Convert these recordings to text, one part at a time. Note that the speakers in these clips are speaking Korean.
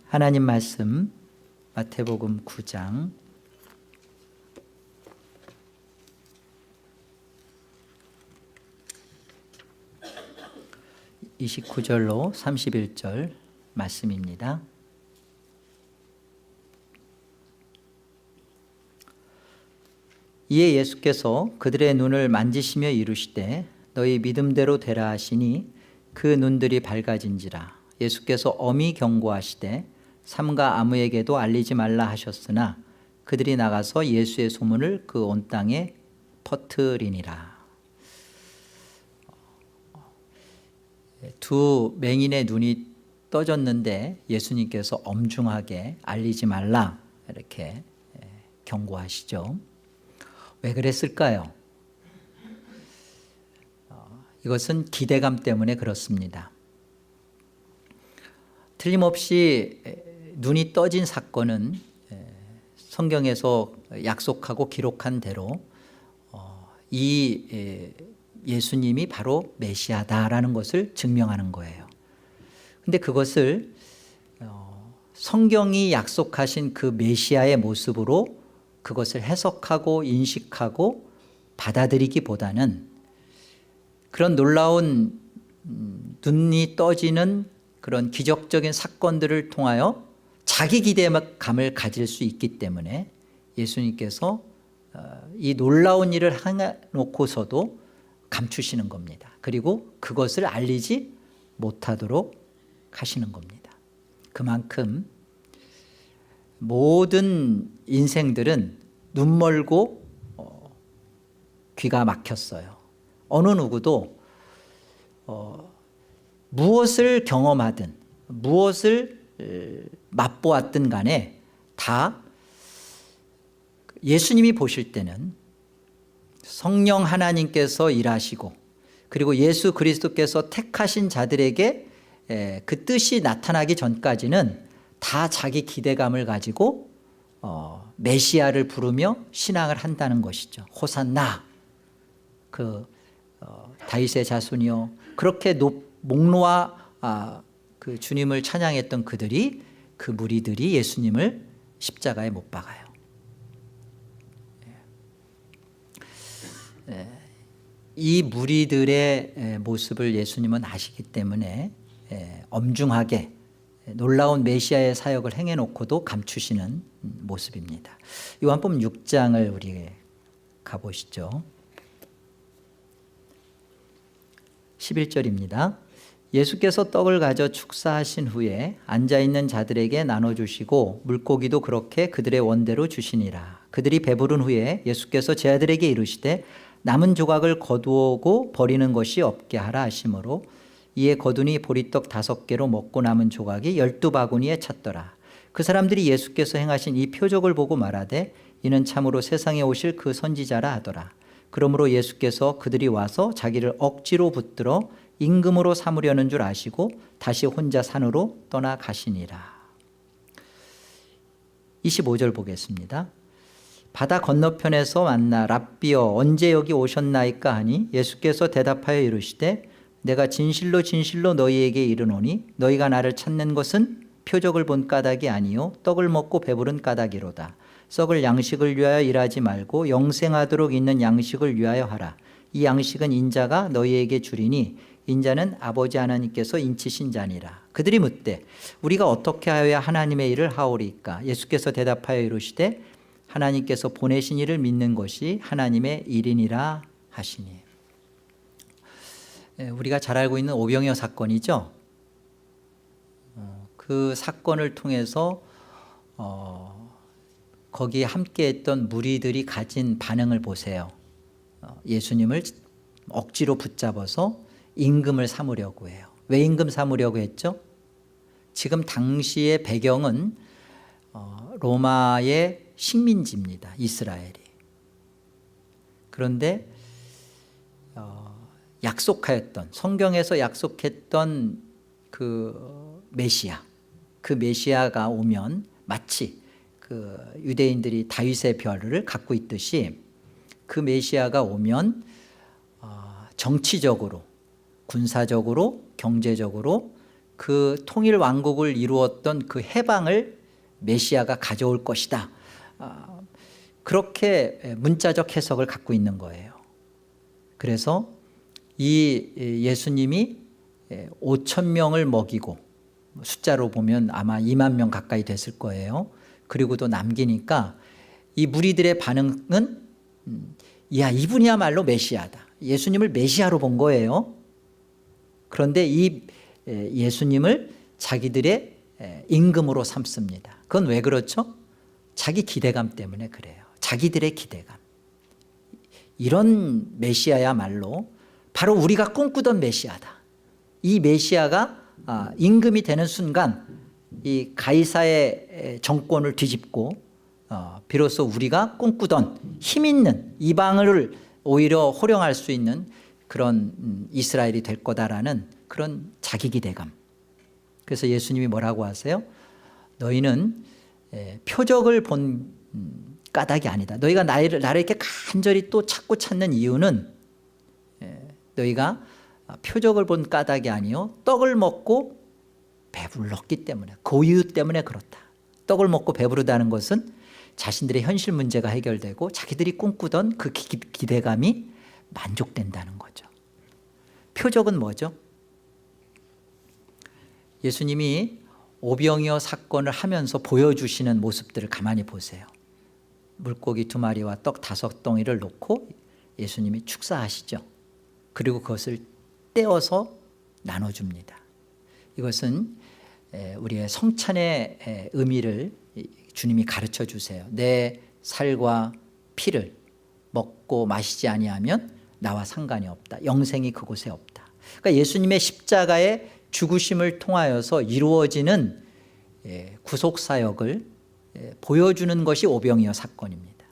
하나님 말씀 마태복음 9장 29절로 31절 말씀입니다. 이에 예수께서 그들의 눈을 만지시며 이르시되 너희 믿음대로 되라 하시니 그 눈들이 밝아진지라. 예수께서 엄히 경고하시되 삼가 아무에게도 알리지 말라 하셨으나 그들이 나가서 예수의 소문을 그 온 땅에 퍼뜨리니라. 두 맹인의 눈이 떠졌는데 예수님께서 엄중하게 알리지 말라 이렇게 경고하시죠. 왜 그랬을까요? 이것은 기대감 때문에 그렇습니다. 틀림없이 눈이 떠진 사건은 성경에서 약속하고 기록한 대로 이 예수님이 바로 메시아다라는 것을 증명하는 거예요. 근데 그것을 성경이 약속하신 그 메시아의 모습으로 그것을 해석하고 인식하고 받아들이기보다는 그런 놀라운 눈이 떠지는 그런 기적적인 사건들을 통하여 자기 기대감을 가질 수 있기 때문에 예수님께서 이 놀라운 일을 해놓고서도 감추시는 겁니다. 그리고 그것을 알리지 못하도록 하시는 겁니다. 그만큼 모든 인생들은 눈 멀고 귀가 막혔어요. 어느 누구도 무엇을 경험하든 무엇을 맛보았든 간에 다 예수님이 보실 때는 성령 하나님께서 일하시고 그리고 예수 그리스도께서 택하신 자들에게 그 뜻이 나타나기 전까지는 다 자기 기대감을 가지고 메시아를 부르며 신앙을 한다는 것이죠. 호산나, 다윗의 자손이요. 그렇게 목놓아 그 주님을 찬양했던 그 무리들이 예수님을 십자가에 못 박아요. 이 무리들의 모습을 예수님은 아시기 때문에 엄중하게 놀라운 메시아의 사역을 행해놓고도 감추시는 모습입니다. 요한복음 6장을 우리 가보시죠. 11절입니다. 예수께서 떡을 가져 축사하신 후에 앉아있는 자들에게 나눠주시고 물고기도 그렇게 그들의 원대로 주시니라. 그들이 배부른 후에 예수께서 제 아들에게 이르시되 남은 조각을 거두고 버리는 것이 없게 하라 하시므로 이에 거두니 보리떡 5개로 먹고 남은 조각이 12바구니에 찼더라. 그 사람들이 예수께서 행하신 이 표적을 보고 말하되 이는 참으로 세상에 오실 그 선지자라 하더라. 그러므로 예수께서 그들이 와서 자기를 억지로 붙들어 임금으로 삼으려는 줄 아시고 다시 혼자 산으로 떠나가시니라. 25절 보겠습니다. 바다 건너편에서 만나 랍비여 언제 여기 오셨나이까 하니 예수께서 대답하여 이르시되 내가 진실로 진실로 너희에게 이르노니 너희가 나를 찾는 것은 표적을 본 까닭이 아니요 떡을 먹고 배부른 까닭이로다. 썩을 양식을 위하여 일하지 말고 영생하도록 있는 양식을 위하여 하라. 이 양식은 인자가 너희에게 주리니 인자는 아버지 하나님께서 인치신 자니라. 그들이 묻되 우리가 어떻게 하여야 하나님의 일을 하오리까? 예수께서 대답하여 이르시되 하나님께서 보내신 이를 믿는 것이 하나님의 일이니라 하시니. 우리가 잘 알고 있는 오병이어 사건이죠. 그 사건을 통해서 거기에 함께했던 무리들이 가진 반응을 보세요. 예수님을 억지로 붙잡아서 임금을 삼으려고 해요. 왜 임금 삼으려고 했죠? 지금 당시의 배경은 로마의 식민지입니다. 이스라엘이. 그런데 약속하였던 성경에서 약속했던 그 메시아가 오면 마치 그 유대인들이 다윗의 별을 갖고 있듯이 그 메시아가 오면 정치적으로, 군사적으로, 경제적으로 그 통일 왕국을 이루었던 그 해방을 메시아가 가져올 것이다. 그렇게 문자적 해석을 갖고 있는 거예요. 그래서 이 예수님이 5천 명을 먹이고 숫자로 보면 아마 2만 명 가까이 됐을 거예요. 그리고도 남기니까 이 무리들의 반응은 야, 이분이야말로 메시아다. 예수님을 메시아로 본 거예요. 그런데 이 예수님을 자기들의 임금으로 삼습니다. 그건 왜 그렇죠? 자기 기대감 때문에 그래요. 자기들의 기대감. 이런 메시아야말로 바로 우리가 꿈꾸던 메시아다. 이 메시아가 임금이 되는 순간 이 가이사의 정권을 뒤집고 비로소 우리가 꿈꾸던 힘있는 이방을 오히려 호령할 수 있는 그런 이스라엘이 될 거다라는 그런 자기 기대감. 그래서 예수님이 뭐라고 하세요? 너희는 표적을 본 까닭이 아니다. 너희가 나를 이렇게 간절히 또 찾고 찾는 이유는 너희가 표적을 본 까닭이 아니요 떡을 먹고 배불렀기 때문에, 그 이유 때문에 그렇다. 떡을 먹고 배부르다는 것은 자신들의 현실 문제가 해결되고 자기들이 꿈꾸던 그 기대감이 만족된다는 거죠. 표적은 뭐죠? 예수님이 오병이어 사건을 하면서 보여주시는 모습들을 가만히 보세요. 물고기 2마리와 떡 5덩이를 놓고 예수님이 축사하시죠. 그리고 그것을 떼어서 나눠줍니다. 이것은 우리의 성찬의 의미를 주님이 가르쳐 주세요. 내 살과 피를 먹고 마시지 아니하면 나와 상관이 없다. 영생이 그곳에 없다. 그러니까 예수님의 십자가의 죽으심을 통하여서 이루어지는 구속사역을 보여주는 것이 오병이어 사건입니다.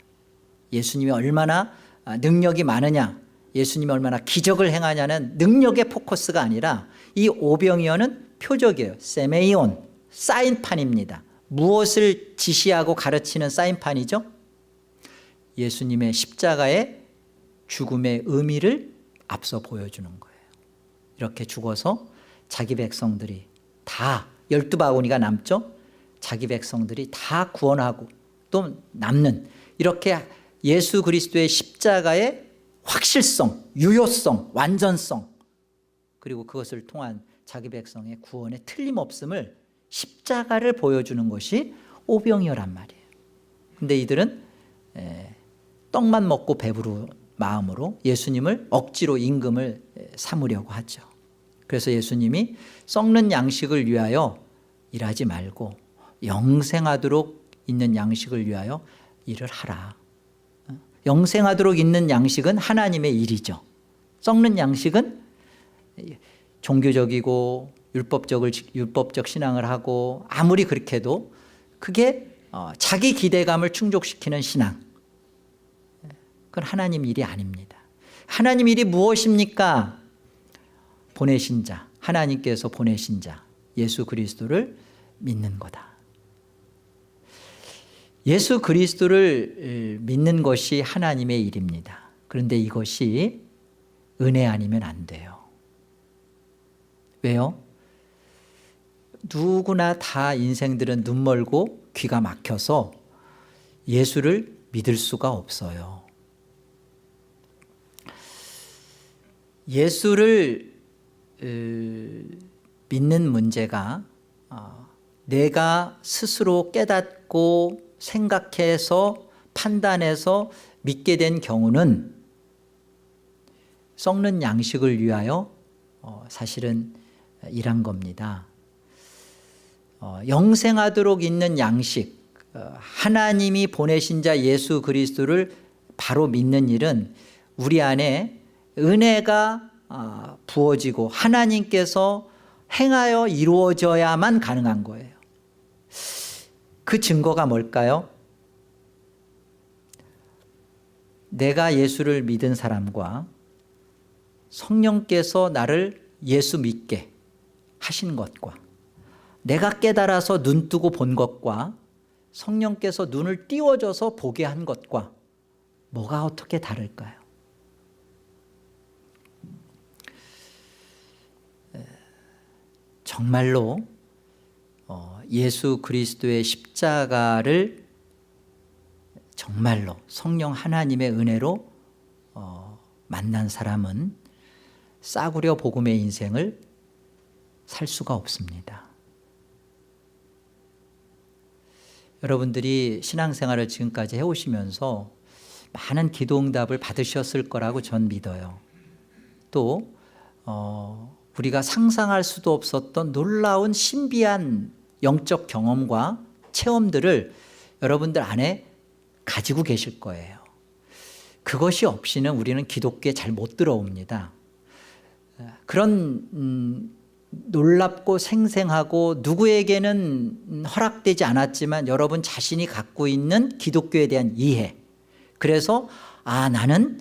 예수님이 얼마나 능력이 많으냐, 예수님이 얼마나 기적을 행하냐는 능력의 포커스가 아니라 이 오병이어는 표적이에요. 세메이온, 사인판입니다. 무엇을 지시하고 가르치는 사인판이죠? 예수님의 십자가의 죽음의 의미를 앞서 보여주는 거예요. 이렇게 죽어서 자기 백성들이 다 12바구니가 남죠. 자기 백성들이 다 구원하고 또 남는, 이렇게 예수 그리스도의 십자가의 확실성, 유효성, 완전성, 그리고 그것을 통한 자기 백성의 구원의 틀림없음을 십자가를 보여주는 것이 오병이어란 말이에요. 근데 이들은 떡만 먹고 배부른 마음으로 예수님을 억지로 임금을 삼으려고 하죠. 그래서 예수님이 썩는 양식을 위하여 일하지 말고 영생하도록 있는 양식을 위하여 일을 하라. 영생하도록 있는 양식은 하나님의 일이죠. 썩는 양식은 종교적이고 율법적 신앙을 하고 아무리 그렇게 해도 그게 자기 기대감을 충족시키는 신앙, 그건 하나님 일이 아닙니다. 하나님 일이 무엇입니까? 보내신 자, 하나님께서 보내신 자 예수 그리스도를 믿는 거다. 예수 그리스도를 믿는 것이 하나님의 일입니다. 그런데 이것이 은혜 아니면 안 돼요. 왜요? 누구나 다 인생들은 눈 멀고 귀가 막혀서 예수를 믿을 수가 없어요. 예수를 믿는 문제가 내가 스스로 깨닫고 생각해서 판단해서 믿게 된 경우는 썩는 양식을 위하여 사실은 일한 겁니다. 영생하도록 있는 양식, 하나님이 보내신 자 예수 그리스도를 바로 믿는 일은 우리 안에 은혜가 부어지고 하나님께서 행하여 이루어져야만 가능한 거예요. 그 증거가 뭘까요? 내가 예수를 믿은 사람과 성령께서 나를 예수 믿게 하신 것과 내가 깨달아서 눈 뜨고 본 것과 성령께서 눈을 띄워줘서 보게 한 것과 뭐가 어떻게 다를까요? 정말로 예수 그리스도의 십자가를 정말로 성령 하나님의 은혜로 만난 사람은 싸구려 복음의 인생을 살 수가 없습니다. 여러분들이 신앙생활을 지금까지 해오시면서 많은 기도응답을 받으셨을 거라고 전 믿어요. 또 우리가 상상할 수도 없었던 놀라운 신비한 영적 경험과 체험들을 여러분들 안에 가지고 계실 거예요. 그것이 없이는 우리는 기독교에 잘 못 들어옵니다. 그런 놀랍고 생생하고 누구에게는 허락되지 않았지만 여러분 자신이 갖고 있는 기독교에 대한 이해, 그래서 나는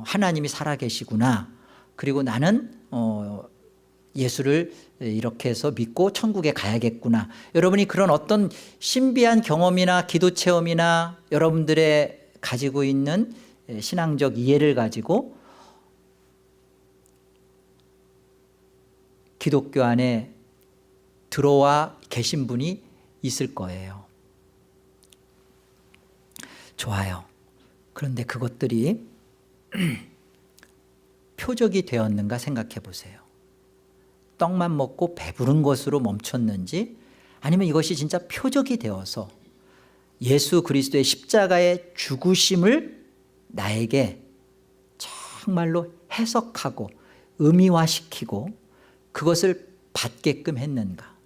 하나님이 살아계시구나, 그리고 나는 예수를 이렇게 해서 믿고 천국에 가야겠구나. 여러분이 그런 어떤 신비한 경험이나 기도 체험이나 여러분들의 가지고 있는 신앙적 이해를 가지고 기독교 안에 들어와 계신 분이 있을 거예요. 좋아요. 그런데 그것들이 표적이 되었는가 생각해 보세요. 떡만 먹고 배부른 것으로 멈췄는지, 아니면 이것이 진짜 표적이 되어서 예수 그리스도의 십자가의 죽으심을 나에게 정말로 해석하고 의미화시키고 그것을 받게끔 했는가?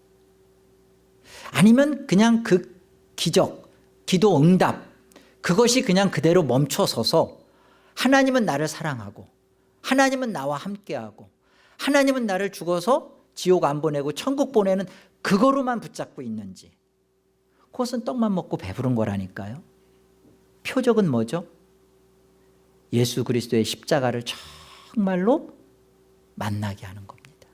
아니면 그냥 그 기적, 기도 응답, 그것이 그냥 그대로 멈춰서서 하나님은 나를 사랑하고 하나님은 나와 함께하고 하나님은 나를 죽어서 지옥 안 보내고 천국 보내는 그거로만 붙잡고 있는지, 그것은 떡만 먹고 배부른 거라니까요. 표적은 뭐죠? 예수 그리스도의 십자가를 정말로 만나게 하는 겁니다.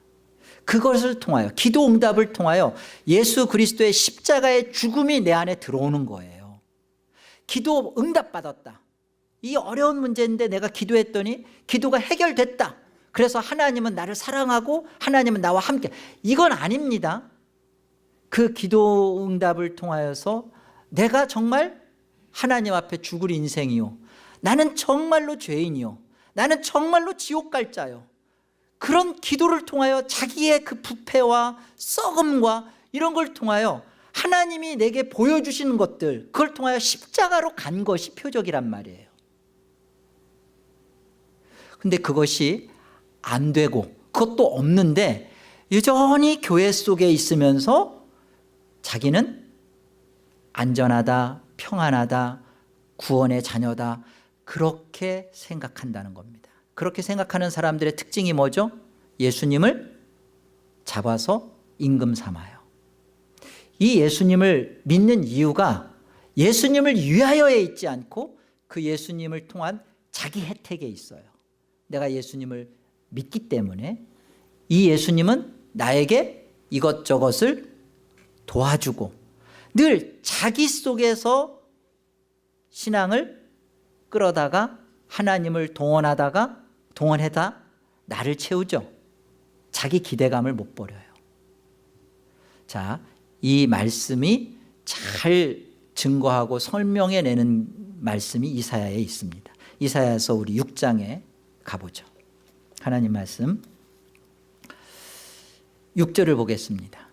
그것을 통하여, 기도 응답을 통하여 예수 그리스도의 십자가의 죽음이 내 안에 들어오는 거예요. 기도 응답 받았다. 이 어려운 문제인데 내가 기도했더니 기도가 해결됐다. 그래서 하나님은 나를 사랑하고 하나님은 나와 함께. 이건 아닙니다. 그 기도 응답을 통하여서 내가 정말 하나님 앞에 죽을 인생이요, 나는 정말로 죄인이요, 나는 정말로 지옥 갈 자요, 그런 기도를 통하여 자기의 그 부패와 썩음과 이런 걸 통하여 하나님이 내게 보여주시는 것들, 그걸 통하여 십자가로 간 것이 표적이란 말이에요. 근데 그것이 안 되고 그것도 없는데 여전히 교회 속에 있으면서 자기는 안전하다, 평안하다, 구원의 자녀다, 그렇게 생각한다는 겁니다. 그렇게 생각하는 사람들의 특징이 뭐죠? 예수님을 잡아서 임금 삼아요. 이 예수님을 믿는 이유가 예수님을 위하여에 있지 않고 그 예수님을 통한 자기 혜택에 있어요. 내가 예수님을 믿기 때문에 이 예수님은 나에게 이것저것을 도와주고 늘 자기 속에서 신앙을 끌어다가 하나님을 동원해다 나를 채우죠. 자기 기대감을 못 버려요. 자, 이 말씀이 잘 증거하고 설명해내는 말씀이 이사야에 있습니다. 이사야서 우리 6장에 가보죠. 하나님 말씀 6절을 보겠습니다.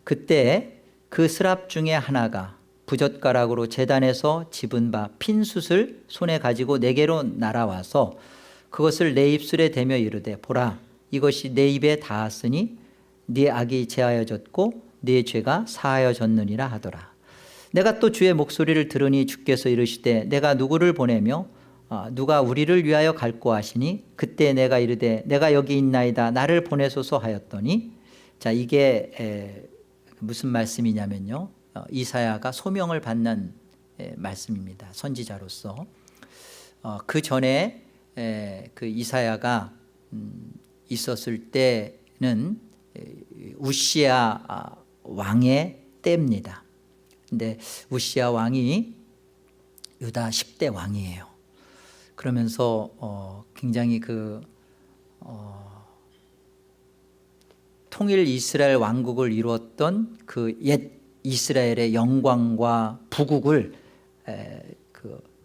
그때 그 스랍 중에 하나가 부젓가락으로 제단에서 집은 바 핀 숯을 손에 가지고 내게로 날아와서 그것을 내 입술에 대며 이르되 보라, 이것이 내 입에 닿았으니 네 악이 제하여졌고 네 죄가 사하여졌느니라 하더라. 내가 또 주의 목소리를 들으니 주께서 이르시되 내가 누구를 보내며 누가 우리를 위하여 갈고 하시니 그때 내가 이르되 내가 여기 있나이다, 나를 보내소서 하였더니, 자, 이게 무슨 말씀이냐면요, 이사야가 소명을 받는 말씀입니다. 선지자로서. 그 전에 그 이사야가 있었을 때는 우시야 왕의 때입니다. 근데 우시야 왕이 유다 10대 왕이에요. 그러면서 굉장히 통일 이스라엘 왕국을 이루었던 그 옛 이스라엘의 영광과 부국을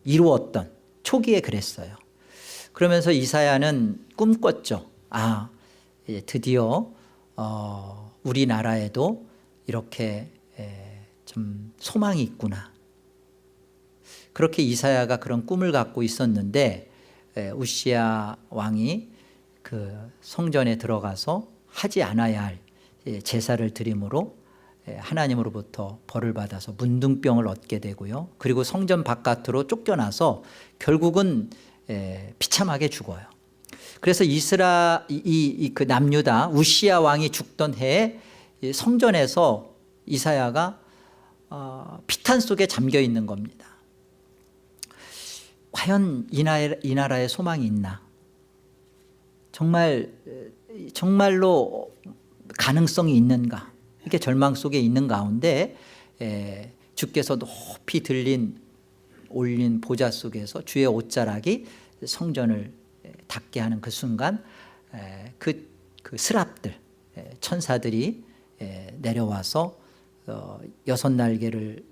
이루었던 초기에 그랬어요. 그러면서 이사야는 꿈꿨죠. 드디어 우리나라에도 이렇게 좀 소망이 있구나. 그렇게 이사야가 그런 꿈을 갖고 있었는데 우시야 왕이 그 성전에 들어가서 하지 않아야 할 제사를 드림으로 하나님으로부터 벌을 받아서 문둥병을 얻게 되고요. 그리고 성전 바깥으로 쫓겨나서 결국은 비참하게 죽어요. 그래서 그 남유다 우시야 왕이 죽던 해에 성전에서 이사야가 피탄 속에 잠겨 있는 겁니다. 과연 이 나라에 소망이 있나? 정말로 가능성이 있는가? 이렇게 절망 속에 있는 가운데 주께서 높이 올린 보좌 속에서 주의 옷자락이 성전을 닫게 하는 그 순간 그 스랍들 천사들이 내려와서 6 날개를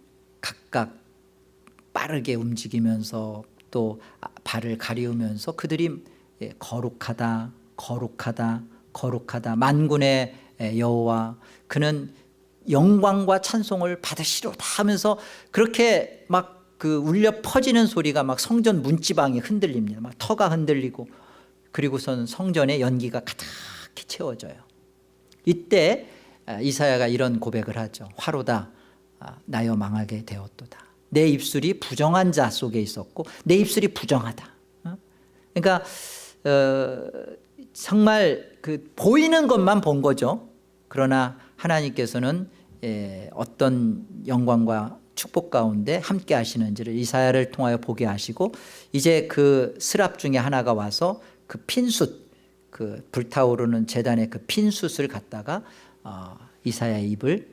각각 빠르게 움직이면서 또 발을 가리우면서 그들이 거룩하다 거룩하다 거룩하다 만군의 여호와 그는 영광과 찬송을 받으시로다 하면서 그렇게 막 그 울려 퍼지는 소리가 막 성전 문지방이 흔들립니다. 막 터가 흔들리고 그리고선 성전에 연기가 가득히 채워져요. 이때 이사야가 이런 고백을 하죠. 화로다 나여 망하게 되었도다. 내 입술이 부정한 자 속에 있었고 내 입술이 부정하다. 그러니까 정말 그 보이는 것만 본 거죠. 그러나 하나님께서는 어떤 영광과 축복 가운데 함께 하시는지를 이사야를 통하여 보게 하시고 이제 그 스랍 중에 하나가 와서 그 핀숫 그 불타오르는 제단의 그 핀숫을 갖다가 이사야의 입을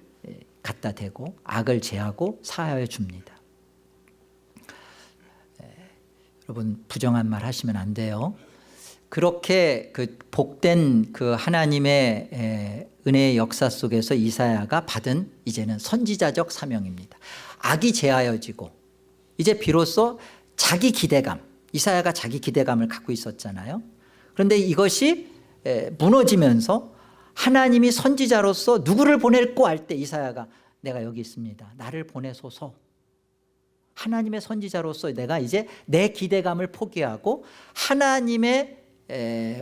갖다 대고 악을 제하고 사하여 줍니다. 여러분 부정한 말 하시면 안 돼요. 그렇게 그 복된 그 하나님의 은혜의 역사 속에서 이사야가 받은 이제는 선지자적 사명입니다. 악이 제하여지고 이제 비로소 자기 기대감, 이사야가 자기 기대감을 갖고 있었잖아요. 그런데 이것이 무너지면서 하나님이 선지자로서 누구를 보낼고 할 때 이사야가 내가 여기 있습니다. 나를 보내소서. 하나님의 선지자로서 내가 이제 내 기대감을 포기하고 하나님의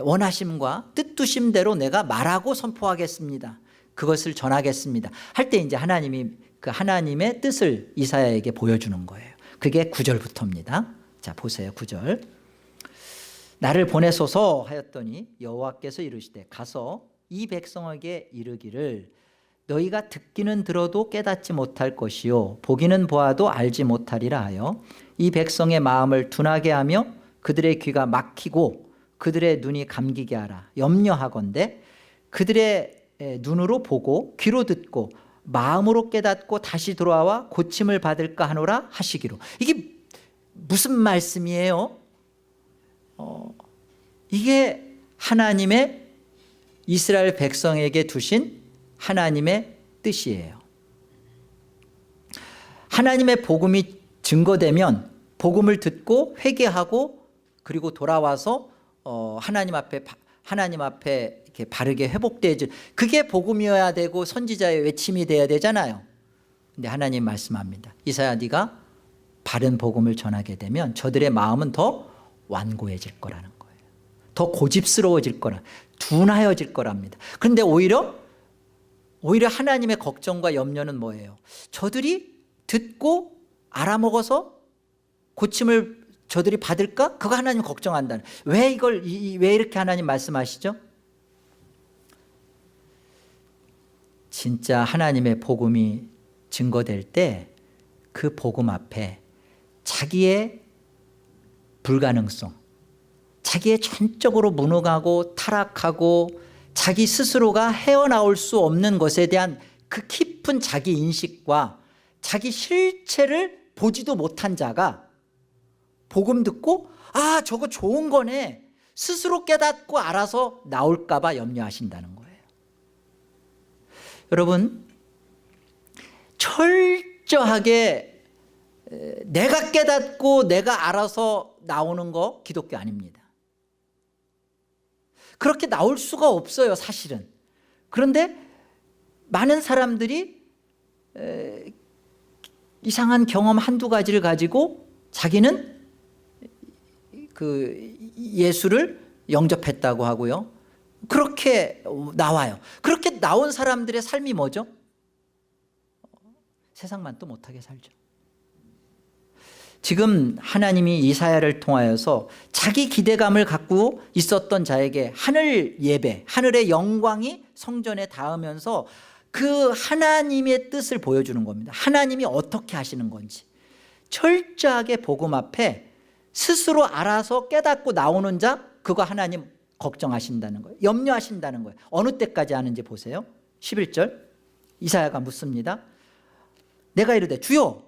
원하심과 뜻두심대로 내가 말하고 선포하겠습니다. 그것을 전하겠습니다. 할 때 이제 하나님이 그 하나님의 뜻을 이사야에게 보여주는 거예요. 그게 9절부터입니다. 자 보세요. 9절. 나를 보내소서 하였더니 여호와께서 이르시되 가서 이 백성에게 이르기를 너희가 듣기는 들어도 깨닫지 못할 것이요 보기는 보아도 알지 못하리라 하여 이 백성의 마음을 둔하게 하며 그들의 귀가 막히고 그들의 눈이 감기게 하라. 염려하건대 그들의 눈으로 보고 귀로 듣고 마음으로 깨닫고 다시 돌아와 고침을 받을까 하노라 하시기로. 이게 무슨 말씀이에요? 이게 하나님의 이스라엘 백성에게 두신 하나님의 뜻이에요. 하나님의 복음이 증거되면 복음을 듣고 회개하고 그리고 돌아와서 하나님 앞에 이렇게 바르게 회복되지. 그게 복음이어야 되고 선지자의 외침이 돼야 되잖아요. 근데 하나님 말씀합니다. 이사야 네가 바른 복음을 전하게 되면 저들의 마음은 더 완고해질 거라는 거예요. 더 고집스러워질 거라. 둔하여질 거랍니다. 그런데 오히려 하나님의 걱정과 염려는 뭐예요? 저들이 듣고 알아먹어서 고침을 저들이 받을까? 그거 하나님 걱정한다는. 왜 이렇게 하나님 말씀하시죠? 진짜 하나님의 복음이 증거될 때 그 복음 앞에 자기의 불가능성, 자기의 전적으로 무능하고 타락하고 자기 스스로가 헤어나올 수 없는 것에 대한 그 깊은 자기 인식과 자기 실체를 보지도 못한 자가 복음 듣고 저거 좋은 거네 스스로 깨닫고 알아서 나올까 봐 염려하신다는 거예요. 여러분, 철저하게 내가 깨닫고 내가 알아서 나오는 거 기독교 아닙니다. 그렇게 나올 수가 없어요, 사실은. 그런데 많은 사람들이 이상한 경험 한두 가지를 가지고 자기는 그 예수를 영접했다고 하고요. 그렇게 나와요. 그렇게 나온 사람들의 삶이 뭐죠? 세상만 또 못하게 살죠. 지금 하나님이 이사야를 통하여서 자기 기대감을 갖고 있었던 자에게 하늘 예배, 하늘의 영광이 성전에 닿으면서 그 하나님의 뜻을 보여주는 겁니다. 하나님이 어떻게 하시는 건지 철저하게 복음 앞에 스스로 알아서 깨닫고 나오는 자, 그거 하나님 걱정하신다는 거예요. 염려하신다는 거예요. 어느 때까지 하는지 보세요. 11절 이사야가 묻습니다. 내가 이르되 주여,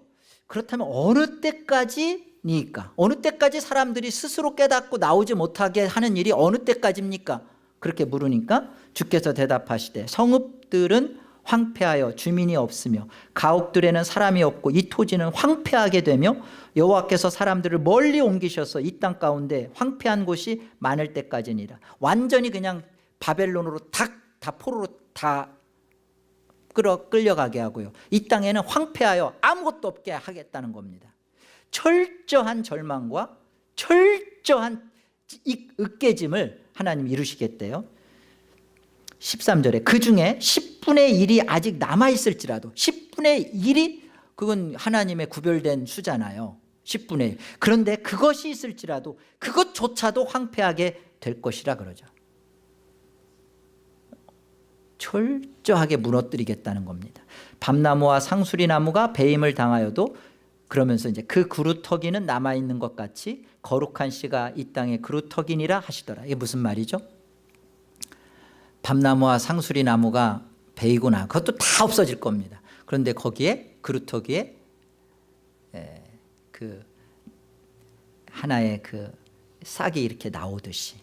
그렇다면 어느 때까지니까? 어느 때까지 사람들이 스스로 깨닫고 나오지 못하게 하는 일이 어느 때까지입니까? 그렇게 물으니까 주께서 대답하시되 성읍들은 황폐하여 주민이 없으며 가옥들에는 사람이 없고 이 토지는 황폐하게 되며 여호와께서 사람들을 멀리 옮기셔서 이 땅 가운데 황폐한 곳이 많을 때까지니라. 완전히 그냥 바벨론으로 다 포로로 다 끌려가게 하고요. 이 땅에는 황폐하여 아무것도 없게 하겠다는 겁니다. 철저한 절망과 철저한 으깨짐을 하나님이 이루시겠대요. 13절에 그 중에 10분의 1이 아직 남아있을지라도, 10분의 1이 그건 하나님의 구별된 수잖아요. 10분의 1. 그런데 그것이 있을지라도 그것조차도 황폐하게 될 것이라 그러죠. 철저하게 무너뜨리겠다는 겁니다. 밤나무와 상수리나무가 배임을 당하여도, 그러면서 이제 그 그루터기는 남아있는 것 같이 거룩한 씨가 이 땅에 그루터기니라 하시더라. 이게 무슨 말이죠? 밤나무와 상수리나무가 베이구나, 그것도 다 없어질 겁니다. 그런데 거기에 그루터기에 그 하나의 그 싹이 이렇게 나오듯이,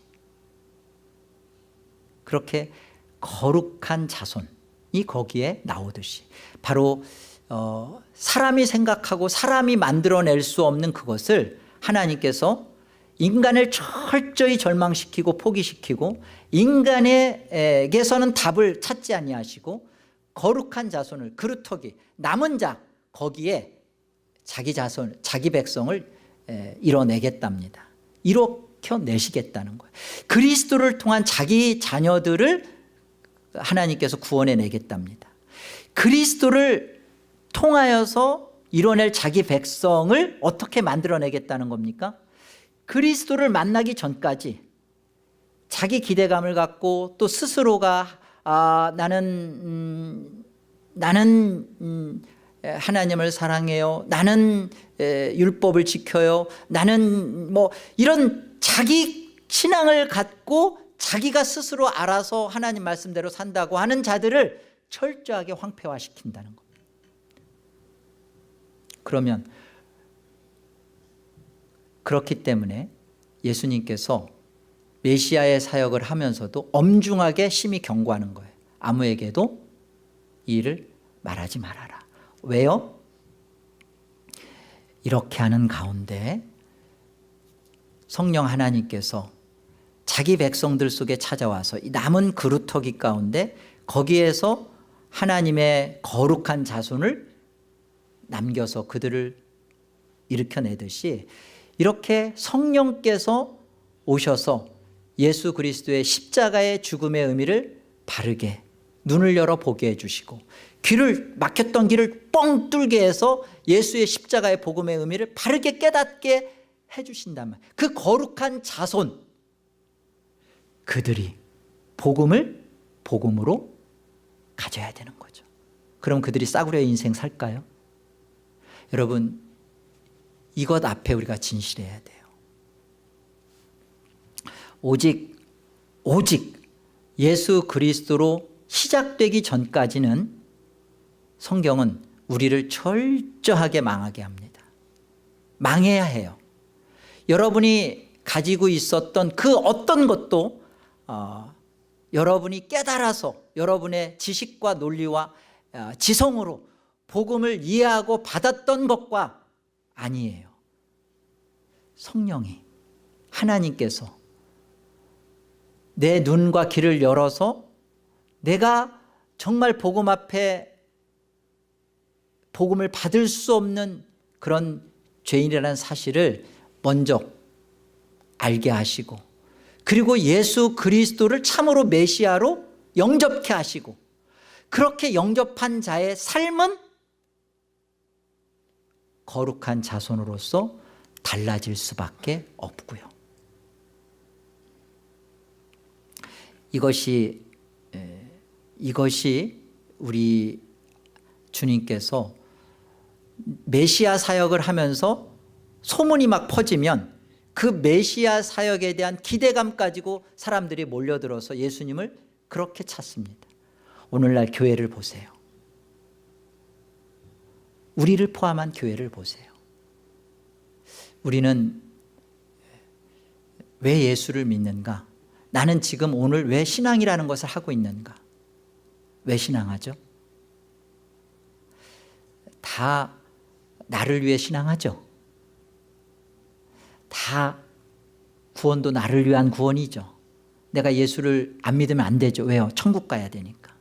그렇게 거룩한 자손이 거기에 나오듯이, 바로 사람이 생각하고 사람이 만들어낼 수 없는 그것을 하나님께서 인간을 철저히 절망시키고 포기시키고 인간에게서는 답을 찾지 아니하시고 거룩한 자손을, 그루터기, 남은 자, 거기에 자기 자손, 자기 백성을 이뤄내겠답니다. 이뤄내시겠다는 거예요. 그리스도를 통한 자기 자녀들을 하나님께서 구원해 내겠답니다. 그리스도를 통하여서 이뤄낼 자기 백성을 어떻게 만들어내겠다는 겁니까? 그리스도를 만나기 전까지 자기 기대감을 갖고 또 스스로가 나는 하나님을 사랑해요, 나는 율법을 지켜요, 나는 뭐 이런 자기 신앙을 갖고 자기가 스스로 알아서 하나님 말씀대로 산다고 하는 자들을 철저하게 황폐화시킨다는 겁니다. 그러면 그렇기 때문에 예수님께서 메시아의 사역을 하면서도 엄중하게 심히 경고하는 거예요. 아무에게도 이 일을 말하지 말아라. 왜요? 이렇게 하는 가운데 성령 하나님께서 자기 백성들 속에 찾아와서 이 남은 그루터기 가운데 거기에서 하나님의 거룩한 자손을 남겨서 그들을 일으켜내듯이, 이렇게 성령께서 오셔서 예수 그리스도의 십자가의 죽음의 의미를 바르게 눈을 열어 보게 해주시고, 막혔던 길을 뻥 뚫게 해서 예수의 십자가의 복음의 의미를 바르게 깨닫게 해주신다면, 그 거룩한 자손, 그들이 복음을 복음으로 가져야 되는 거죠. 그럼 그들이 싸구려의 인생 살까요? 여러분, 이것 앞에 우리가 진실해야 돼요. 오직 예수 그리스도로 시작되기 전까지는 성경은 우리를 철저하게 망하게 합니다. 망해야 해요. 여러분이 가지고 있었던 그 어떤 것도 여러분이 깨달아서 여러분의 지식과 논리와 지성으로 복음을 이해하고 받았던 것과 아니에요. 성령이, 하나님께서 내 눈과 귀를 열어서 내가 정말 복음 앞에 복음을 받을 수 없는 그런 죄인이라는 사실을 먼저 알게 하시고, 그리고 예수 그리스도를 참으로 메시아로 영접케 하시고, 그렇게 영접한 자의 삶은 거룩한 자손으로서 달라질 수밖에 없고요. 이것이 우리 주님께서 메시아 사역을 하면서 소문이 막 퍼지면 그 메시아 사역에 대한 기대감 가지고 사람들이 몰려들어서 예수님을 그렇게 찾습니다. 오늘날 교회를 보세요. 우리를 포함한 교회를 보세요. 우리는 왜 예수를 믿는가? 나는 지금 오늘 왜 신앙이라는 것을 하고 있는가? 왜 신앙하죠? 다 나를 위해 신앙하죠. 다 구원도 나를 위한 구원이죠. 내가 예수를 안 믿으면 안 되죠. 왜요? 천국 가야 되니까.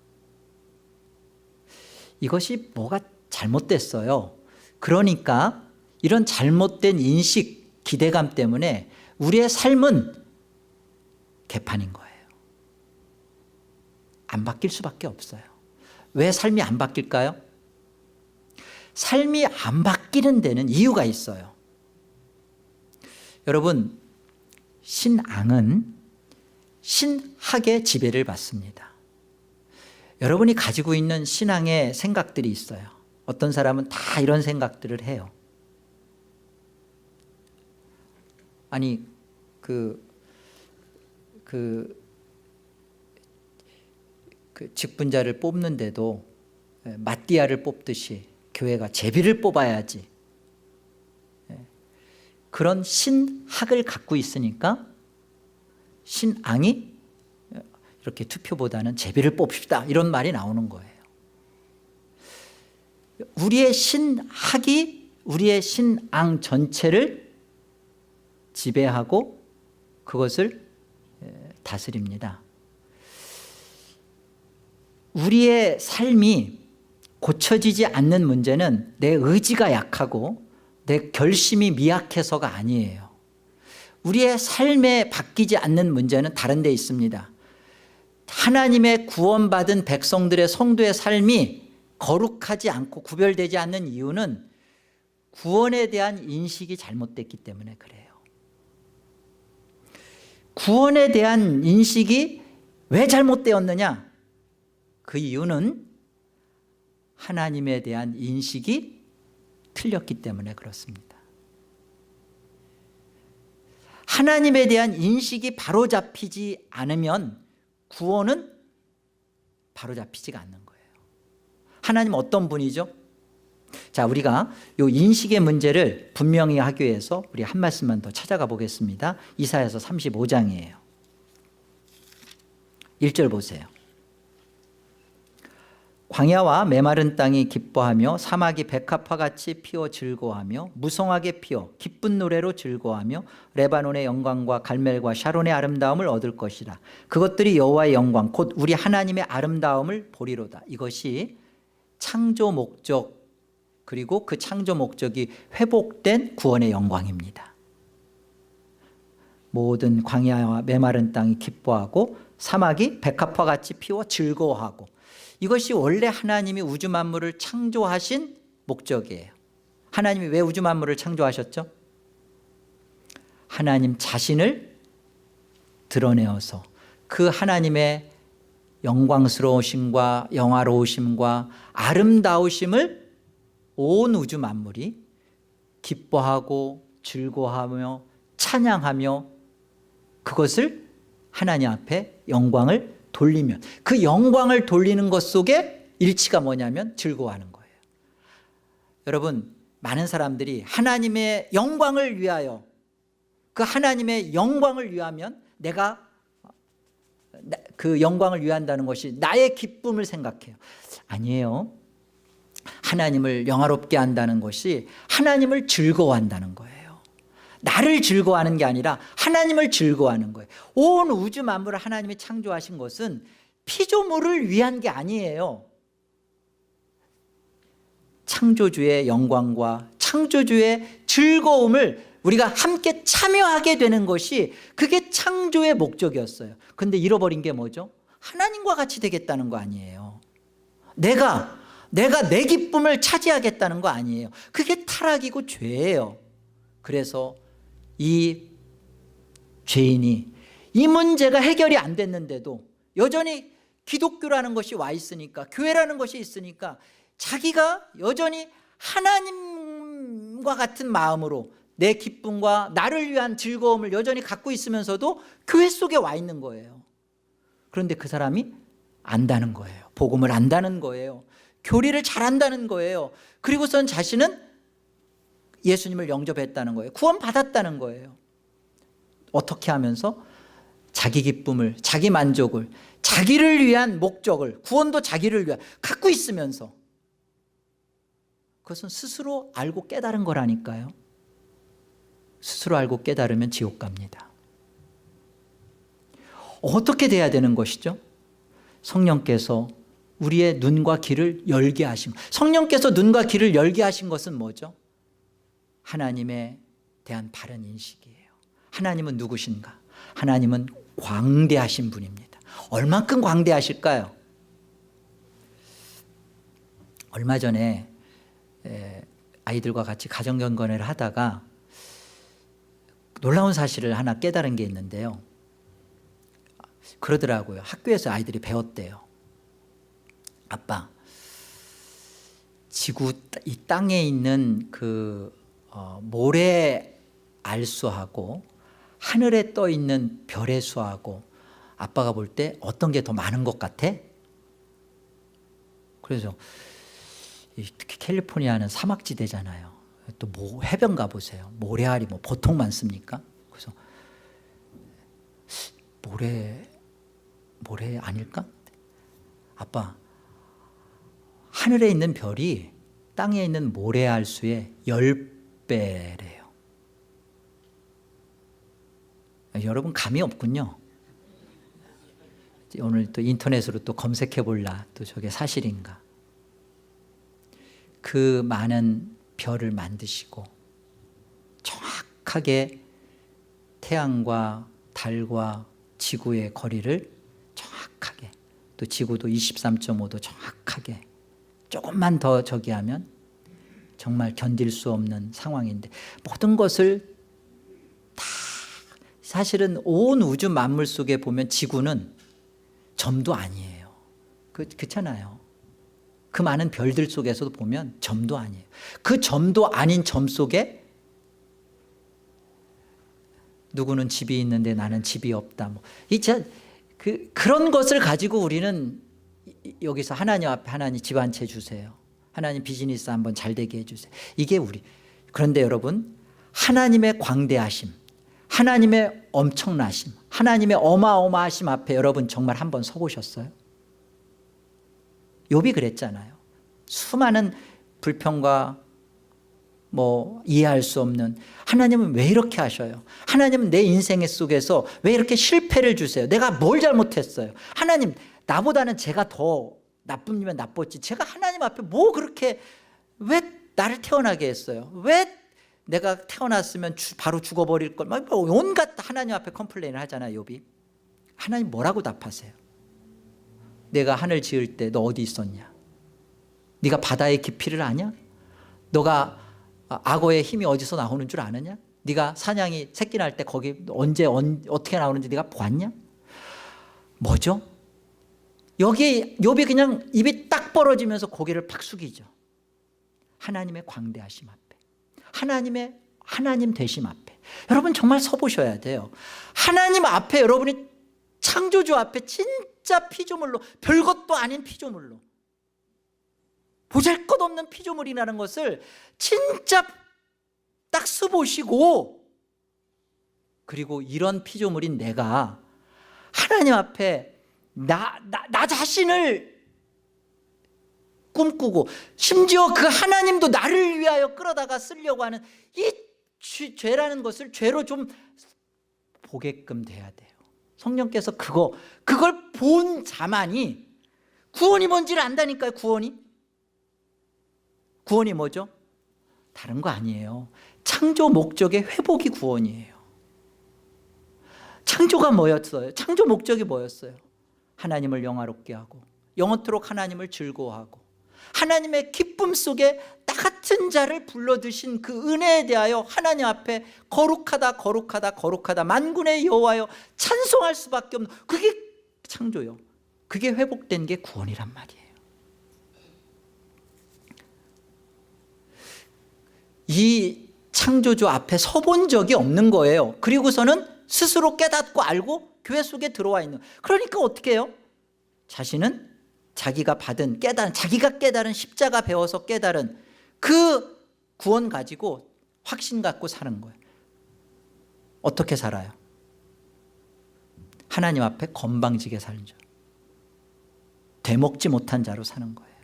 이것이 뭐가 잘못됐어요. 그러니까 이런 잘못된 인식, 기대감 때문에 우리의 삶은 개판인 거예요. 안 바뀔 수밖에 없어요. 왜 삶이 안 바뀔까요? 삶이 안 바뀌는 데는 이유가 있어요. 여러분, 신앙은 신학의 지배를 받습니다. 여러분이 가지고 있는 신앙의 생각들이 있어요. 어떤 사람은 다 이런 생각들을 해요. 아니, 그 직분자를 뽑는데도 마띠아를 뽑듯이 교회가 제비를 뽑아야지, 그런 신학을 갖고 있으니까 신앙이 이렇게 투표보다는 제비를 뽑읍시다 이런 말이 나오는 거예요. 우리의 신학이 우리의 신앙 전체를 지배하고 그것을 다스립니다. 우리의 삶이 고쳐지지 않는 문제는 내 의지가 약하고 내 결심이 미약해서가 아니에요. 우리의 삶에 바뀌지 않는 문제는 다른 데 있습니다. 하나님의 구원받은 백성들의 성도의 삶이 거룩하지 않고 구별되지 않는 이유는 구원에 대한 인식이 잘못됐기 때문에 그래요. 구원에 대한 인식이 왜 잘못되었느냐? 그 이유는 하나님에 대한 인식이 틀렸기 때문에 그렇습니다. 하나님에 대한 인식이 바로잡히지 않으면 구원은 바로잡히지가 않는 거예요. 하나님 어떤 분이죠? 자, 우리가 이 인식의 문제를 분명히 하기 위해서 우리 한 말씀만 더 찾아가 보겠습니다. 이사야서 35장이에요. 1절 보세요. 광야와 메마른 땅이 기뻐하며 사막이 백합화같이 피어 즐거워하며 무성하게 피어 기쁜 노래로 즐거워하며 레바논의 영광과 갈멜과 샤론의 아름다움을 얻을 것이라. 그것들이 여호와의 영광 곧 우리 하나님의 아름다움을 보리로다. 이것이 창조 목적, 그리고 그 창조 목적이 회복된 구원의 영광입니다. 모든 광야와 메마른 땅이 기뻐하고 사막이 백합화같이 피어 즐거워하고, 이것이 원래 하나님이 우주 만물을 창조하신 목적이에요. 하나님이 왜 우주 만물을 창조하셨죠? 하나님 자신을 드러내어서 그 하나님의 영광스러우심과 영화로우심과 아름다우심을 온 우주 만물이 기뻐하고 즐거워하며 찬양하며 그것을 하나님 앞에 영광을 돌리면, 그 영광을 돌리는 것 속에 일치가 뭐냐면 즐거워하는 거예요. 여러분, 많은 사람들이 하나님의 영광을 위하여, 그 하나님의 영광을 위하면 내가 그 영광을 위한다는 것이 나의 기쁨을 생각해요. 아니에요. 하나님을 영화롭게 한다는 것이 하나님을 즐거워한다는 거예요. 나를 즐거워하는 게 아니라 하나님을 즐거워하는 거예요. 온 우주 만물을 하나님이 창조하신 것은 피조물을 위한 게 아니에요. 창조주의 영광과 창조주의 즐거움을 우리가 함께 참여하게 되는 것이, 그게 창조의 목적이었어요. 그런데 잃어버린 게 뭐죠? 하나님과 같이 되겠다는 거 아니에요. 내가 내 기쁨을 차지하겠다는 거 아니에요. 그게 타락이고 죄예요. 그래서 이 죄인이 이 문제가 해결이 안 됐는데도 여전히 기독교라는 것이 와 있으니까, 교회라는 것이 있으니까 자기가 여전히 하나님과 같은 마음으로 내 기쁨과 나를 위한 즐거움을 여전히 갖고 있으면서도 교회 속에 와 있는 거예요. 그런데 그 사람이 안다는 거예요. 복음을 안다는 거예요. 교리를 잘한다는 거예요. 그리고선 자신은 예수님을 영접했다는 거예요. 구원받았다는 거예요. 어떻게 하면서? 자기 기쁨을, 자기 만족을, 자기를 위한 목적을, 구원도 자기를 위한 갖고 있으면서, 그것은 스스로 알고 깨달은 거라니까요. 스스로 알고 깨달으면 지옥 갑니다. 어떻게 돼야 되는 것이죠? 성령께서 우리의 눈과 귀를 열게 하신 것. 성령께서 눈과 귀를 열게 하신 것은 뭐죠? 하나님에 대한 바른 인식이에요. 하나님은 누구신가? 하나님은 광대하신 분입니다. 얼만큼 광대하실까요? 얼마 전에 아이들과 같이 가정경건회를 하다가 놀라운 사실을 하나 깨달은 게 있는데요. 그러더라고요. 학교에서 아이들이 배웠대요. 아빠, 지구 이 땅에 있는 그 모래 알수하고 하늘에 떠 있는 별의 수하고 아빠가 볼 때 어떤 게 더 많은 것 같아? 그래서 특히 캘리포니아는 사막지대잖아요. 또 해변 가보세요. 모래알이 뭐 보통 많습니까? 그래서 모래 아닐까? 아빠, 하늘에 있는 별이 땅에 있는 모래알 수의 10배래요. 여러분 감이 없군요. 오늘 또 인터넷으로 또 검색해 볼라. 또 저게 사실인가? 그 많은 별을 만드시고 정확하게 태양과 달과 지구의 거리를 정확하게, 또 지구도 23.5도 정확하게, 조금만 더 저기 하면 정말 견딜 수 없는 상황인데, 모든 것을 다, 사실은 온 우주 만물 속에 보면 지구는 점도 아니에요. 그렇잖아요. 그 많은 별들 속에서도 보면 점도 아니에요. 그 점도 아닌 점 속에 누구는 집이 있는데 나는 집이 없다. 그런 것을 가지고 우리는 여기서 하나님 앞에, 하나님 집 한 채 주세요. 하나님 비즈니스 한번 잘 되게 해주세요. 이게 우리. 그런데 여러분, 하나님의 광대하심, 하나님의 엄청나심, 하나님의 어마어마하심 앞에 여러분 정말 한번 서보셨어요? 욥이 그랬잖아요. 수많은 불평과 이해할 수 없는, 하나님은 왜 이렇게 하셔요? 하나님은 내 인생 속에서 왜 이렇게 실패를 주세요? 내가 뭘 잘못했어요? 하나님, 나보다는 제가 더 나쁘면 나빴지, 제가 하나님 앞에 그렇게 왜 나를 태어나게 했어요? 왜 내가 태어났으면 바로 죽어버릴 걸, 온갖 하나님 앞에 컴플레인을 하잖아요. 욥이. 하나님 뭐라고 답하세요? 내가 하늘 지을 때 너 어디 있었냐? 네가 바다의 깊이를 아냐? 너가 악어의 힘이 어디서 나오는 줄 아느냐? 네가 사냥이 새끼 날 때 거기 어떻게 나오는지 네가 봤냐? 뭐죠? 여기에 욥이 그냥 입이 딱 벌어지면서 고개를 팍 숙이죠. 하나님의 광대하심 앞에, 하나님 되심 앞에 여러분 정말 서보셔야 돼요. 하나님 앞에, 여러분이 창조주 앞에 진짜 피조물로, 별것도 아닌 피조물로, 보잘것없는 피조물이라는 것을 진짜 딱 써보시고, 그리고 이런 피조물인 내가 하나님 앞에 나 자신을 꿈꾸고 심지어 그 하나님도 나를 위하여 끌어다가 쓰려고 하는 이 죄라는 것을 죄로 좀 보게끔 돼야 돼요. 성령께서 그걸 본 자만이 구원이 뭔지를 안다니까요. 구원이 뭐죠? 다른 거 아니에요. 창조 목적의 회복이 구원이에요. 창조가 뭐였어요? 창조 목적이 뭐였어요? 하나님을 영화롭게 하고 영원토록 하나님을 즐거워하고 하나님의 기쁨 속에 나 같은 자를 불러드신 그 은혜에 대하여 하나님 앞에 거룩하다 거룩하다 거룩하다 만군의 여호와여 찬송할 수밖에 없는, 그게 창조요. 그게 회복된 게 구원이란 말이에요. 이 창조주 앞에 서본 적이 없는 거예요. 그리고서는 스스로 깨닫고 알고 교회 속에 들어와 있는. 그러니까 어떻게 해요? 자신은 자기가 받은 자기가 깨달은 십자가 배워서 깨달은 그 구원 가지고 확신 갖고 사는 거예요. 어떻게 살아요? 하나님 앞에 건방지게 살죠. 되먹지 못한 자로 사는 거예요.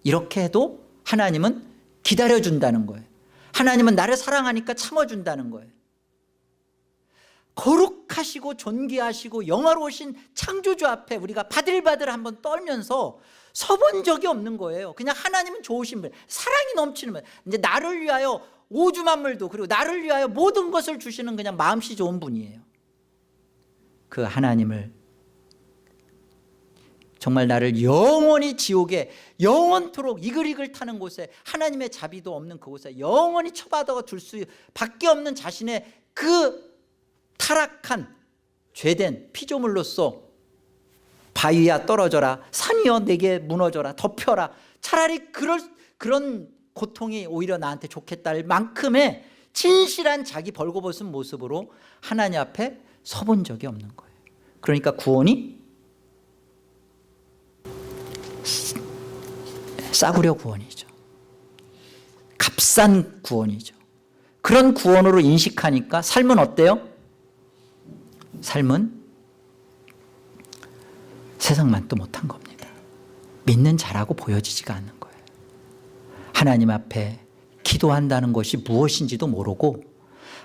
이렇게 해도 하나님은 기다려준다는 거예요. 하나님은 나를 사랑하니까 참아준다는 거예요. 거룩하시고 존귀하시고 영화로우신 창조주 앞에 우리가 바들바들 한번 떨면서 서본 적이 없는 거예요. 그냥 하나님은 좋으신 분, 사랑이 넘치는 분, 이제 나를 위하여 오주 만물도 그리고 나를 위하여 모든 것을 주시는 그냥 마음씨 좋은 분이에요. 그 하나님을 정말 나를 영원히 지옥에 영원토록 이글이글 타는 곳에 하나님의 자비도 없는 그곳에 영원히 처박아 둘 수밖에 없는 자신의 그 타락한 죄된 피조물로서 바위야 떨어져라, 산이여 내게 무너져라, 덮여라, 차라리 그런 고통이 오히려 나한테 좋겠다 할 만큼의 진실한 자기 벌거벗은 모습으로 하나님 앞에 서본 적이 없는 거예요. 그러니까 구원이 싸구려 구원이죠. 값싼 구원이죠. 그런 구원으로 인식하니까 삶은 어때요? 삶은 세상만도 못한 겁니다. 믿는 자라고 보여지지가 않는 거예요. 하나님 앞에 기도한다는 것이 무엇인지도 모르고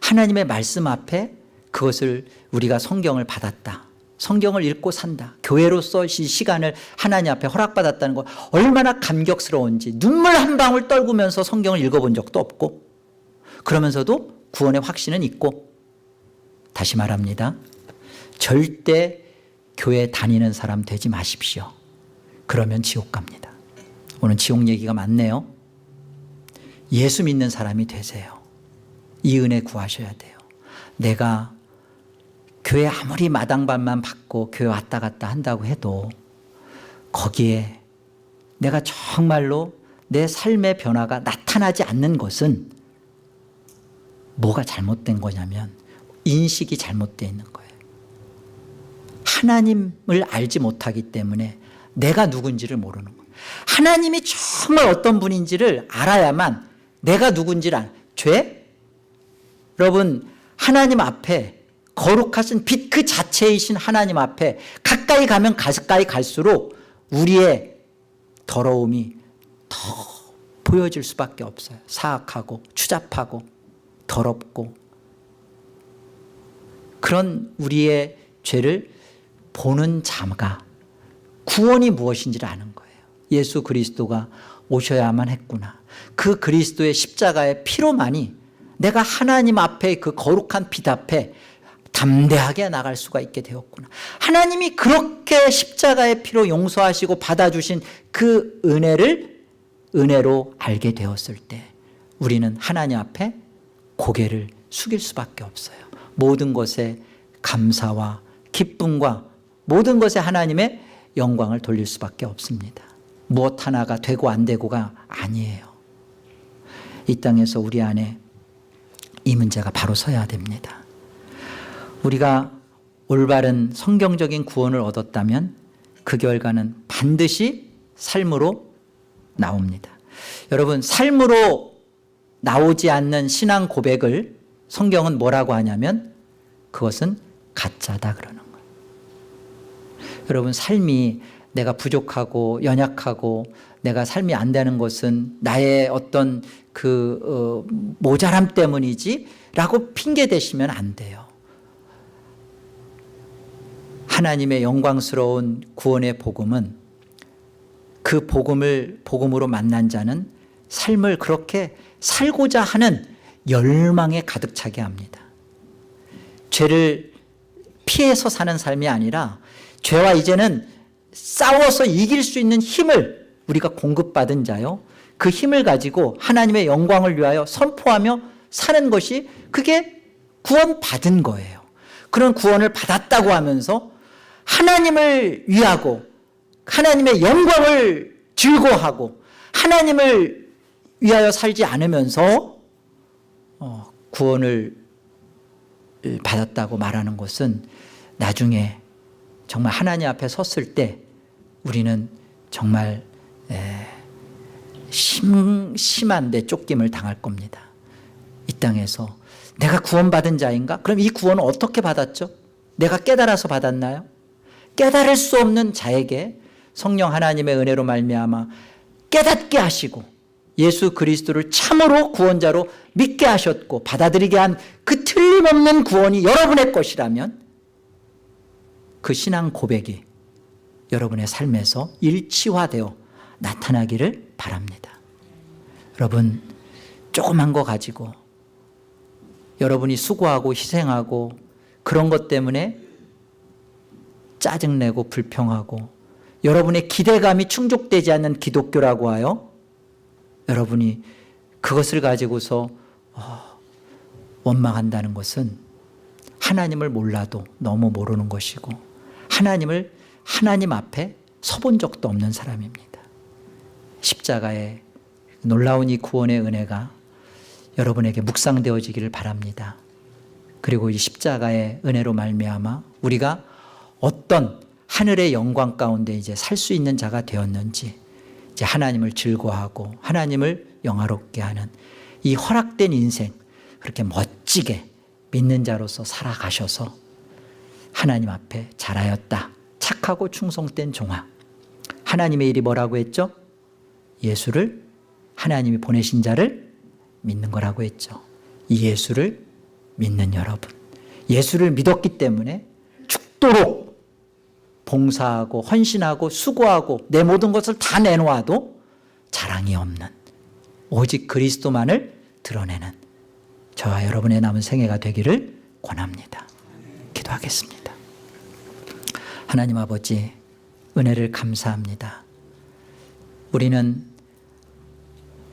하나님의 말씀 앞에 그것을 우리가 성경을 받았다, 성경을 읽고 산다, 교회로서 이 시간을 하나님 앞에 허락받았다는 것 얼마나 감격스러운지 눈물 한 방울 떨구면서 성경을 읽어본 적도 없고 그러면서도 구원의 확신은 있고, 다시 말합니다. 절대 교회 다니는 사람 되지 마십시오. 그러면 지옥 갑니다. 오늘 지옥 얘기가 많네요. 예수 믿는 사람이 되세요. 이 은혜 구하셔야 돼요. 내가 교회 아무리 마당발만 받고 교회 왔다 갔다 한다고 해도 거기에 내가 정말로 내 삶의 변화가 나타나지 않는 것은 뭐가 잘못된 거냐면 인식이 잘못되어 있는 거예요. 하나님을 알지 못하기 때문에 내가 누군지를 모르는 거예요. 하나님이 정말 어떤 분인지를 알아야만 내가 누군지를 아는 죄? 여러분, 하나님 앞에 거룩하신 빛 그 자체이신 하나님 앞에 가까이 가면 가까이 갈수록 우리의 더러움이 더 보여질 수밖에 없어요. 사악하고 추잡하고 더럽고 그런 우리의 죄를 보는 자가 구원이 무엇인지를 아는 거예요. 예수 그리스도가 오셔야만 했구나. 그 그리스도의 십자가의 피로만이 내가 하나님 앞에 그 거룩한 빛 앞에 담대하게 나갈 수가 있게 되었구나. 하나님이 그렇게 십자가의 피로 용서하시고 받아주신 그 은혜로 알게 되었을 때 우리는 하나님 앞에 고개를 숙일 수밖에 없어요. 모든 것에 감사와 기쁨과 모든 것에 하나님의 영광을 돌릴 수밖에 없습니다. 무엇 하나가 되고 안 되고가 아니에요. 이 땅에서 우리 안에 이 문제가 바로 서야 됩니다. 우리가 올바른 성경적인 구원을 얻었다면 그 결과는 반드시 삶으로 나옵니다. 여러분, 삶으로 나오지 않는 신앙 고백을 성경은 뭐라고 하냐면 그것은 가짜다 그러는 거예요. 여러분, 삶이 내가 부족하고 연약하고 내가 삶이 안 되는 것은 나의 어떤 모자람 때문이지 라고 핑계 대시면 안 돼요. 하나님의 영광스러운 구원의 복음은 그 복음으로 만난 자는 삶을 그렇게 살고자 하는 열망에 가득 차게 합니다. 죄를 피해서 사는 삶이 아니라 죄와 이제는 싸워서 이길 수 있는 힘을 우리가 공급받은 자요, 그 힘을 가지고 하나님의 영광을 위하여 선포하며 사는 것이, 그게 구원받은 거예요. 그런 구원을 받았다고 하면서 하나님을 위하고 하나님의 영광을 즐거워하고 하나님을 위하여 살지 않으면서 구원을 받았다고 말하는 것은 나중에 정말 하나님 앞에 섰을 때 우리는 정말 심한 내쫓김을 당할 겁니다. 이 땅에서 내가 구원받은 자인가? 그럼 이 구원을 어떻게 받았죠? 내가 깨달아서 받았나요? 깨달을 수 없는 자에게 성령 하나님의 은혜로 말미암아 깨닫게 하시고 예수 그리스도를 참으로 구원자로 믿게 하셨고 받아들이게 한 그 틀림없는 구원이 여러분의 것이라면 그 신앙 고백이 여러분의 삶에서 일치화되어 나타나기를 바랍니다. 여러분, 조그만 거 가지고 여러분이 수고하고 희생하고 그런 것 때문에 짜증내고 불평하고 여러분의 기대감이 충족되지 않는 기독교라고 하여 여러분이 그것을 가지고서 원망한다는 것은 하나님을 몰라도 너무 모르는 것이고 하나님 앞에 서본 적도 없는 사람입니다. 십자가의 놀라운 이 구원의 은혜가 여러분에게 묵상되어지기를 바랍니다. 그리고 이 십자가의 은혜로 말미암아 우리가 어떤 하늘의 영광 가운데 이제 살 수 있는 자가 되었는지, 이제 하나님을 즐거워하고 하나님을 영화롭게 하는 이 허락된 인생, 그렇게 멋지게 믿는 자로서 살아가셔서 하나님 앞에 잘하였다, 착하고 충성된 종아. 하나님의 일이 뭐라고 했죠? 예수를, 하나님이 보내신 자를 믿는 거라고 했죠. 이 예수를 믿는 여러분, 예수를 믿었기 때문에 죽도록 봉사하고 헌신하고 수고하고 내 모든 것을 다 내놓아도 자랑이 없는 오직 그리스도만을 드러내는 저와 여러분의 남은 생애가 되기를 권합니다. 기도하겠습니다. 하나님 아버지, 은혜를 감사합니다. 우리는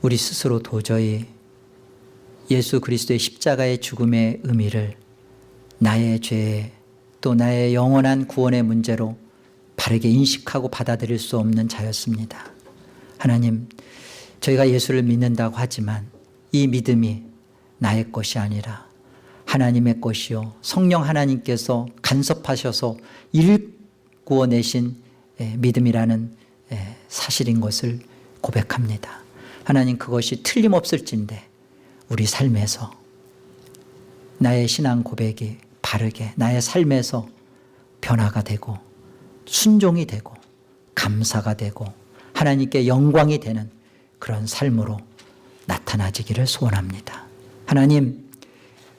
우리 스스로 도저히 예수 그리스도의 십자가의 죽음의 의미를 나의 죄, 또 나의 영원한 구원의 문제로 바르게 인식하고 받아들일 수 없는 자였습니다. 하나님, 저희가 예수를 믿는다고 하지만 이 믿음이 나의 것이 아니라 하나님의 것이요, 성령 하나님께서 간섭하셔서 일구어내신 믿음이라는 사실인 것을 고백합니다. 하나님, 그것이 틀림없을진데 우리 삶에서 나의 신앙 고백이 바르게 나의 삶에서 변화가 되고 순종이 되고 감사가 되고 하나님께 영광이 되는 그런 삶으로 나타나지기를 소원합니다. 하나님,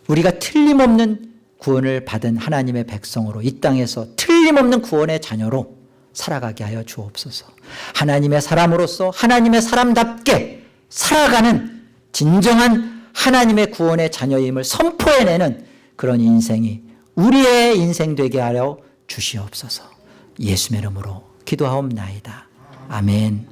우리가 틀림없는 구원을 받은 하나님의 백성으로 이 땅에서 틀림없는 구원의 자녀로 살아가게 하여 주옵소서. 하나님의 사람으로서 하나님의 사람답게 살아가는 진정한 하나님의 구원의 자녀임을 선포해내는 그런 인생이 우리의 인생 되게 하여 주시옵소서. 예수의 이름으로 기도하옵나이다. 아멘.